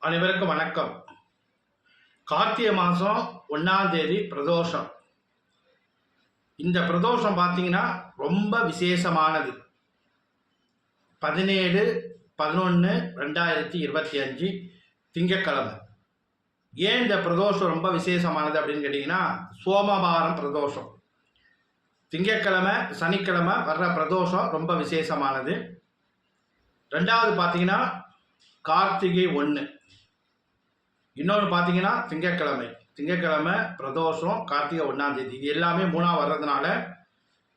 அனைவருக்கும் வணக்கம். கார்த்திகை மாதம் 1ஆம் தேதி பிரதோஷம். இந்த பிரதோஷம் பார்த்தீங்கன்னா ரொம்ப விசேஷமானது. 17/11/2025 திங்கட்கிழமை. ஏன் இந்த பிரதோஷம் ரொம்ப விசேஷமானது அப்படின்னு கேட்டிங்கன்னா, சோமவாரம் பிரதோஷம். திங்கட்கிழமை சனிக்கிழமை வர்ற பிரதோஷம் ரொம்ப விசேஷமானது. ரெண்டாவது பார்த்தீங்கன்னா கார்த்திகை 1. இன்னொன்று பார்த்தீங்கன்னா திங்கட்கிழமை பிரதோஷம், கார்த்திகை 1ஆம் தேதி. இது எல்லாமே 3ஆக வர்றதுனால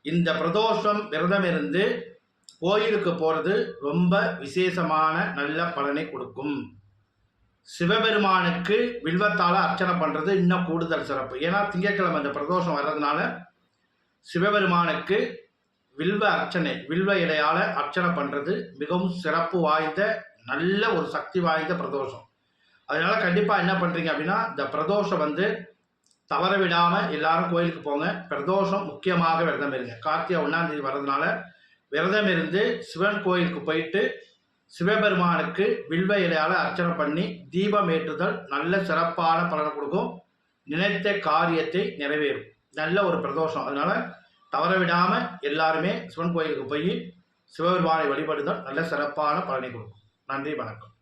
இந்த பிரதோஷம் விரதம் இருந்து கோயிலுக்கு போகிறது ரொம்ப விசேஷமான நல்ல பலனை கொடுக்கும். சிவபெருமானுக்கு வில்வத்தால் அர்ச்சனை பண்ணுறது இன்னும் கூடுதல் சிறப்பு. ஏன்னா திங்கட்கிழமை இந்த பிரதோஷம் வர்றதுனால சிவபெருமானுக்கு வில்வ அர்ச்சனை, வில்வ இலையால் அர்ச்சனை பண்ணுறது மிகவும் சிறப்பு வாய்ந்த நல்ல ஒரு சக்தி வாய்ந்த பிரதோஷம். அதனால் கண்டிப்பாக என்ன பண்ணுறீங்க அப்படின்னா, இந்த பிரதோஷம் தவற விடாமல் எல்லாரும் கோயிலுக்கு போங்க. பிரதோஷம் முக்கியமாக விரதம் இருங்க. கார்த்திகை 1ஆம் தேதி வர்றதுனால விரதம் இருந்து சிவன் கோயிலுக்கு போயிட்டு சிவபெருமானுக்கு வில்வ இலையால் அர்ச்சனை பண்ணி தீபம் ஏற்றுதல் நல்ல சிறப்பான பலனை கொடுக்கும். நினைத்த காரியத்தை நிறைவேறும். நல்ல ஒரு பிரதோஷம். அதனால் தவற விடாமல் எல்லாருமே சிவன் கோயிலுக்கு போய் சிவபெருமானை வழிபடுதல் நல்ல சிறப்பான பலனை கொடுக்கும். நன்றி, வணக்கம்.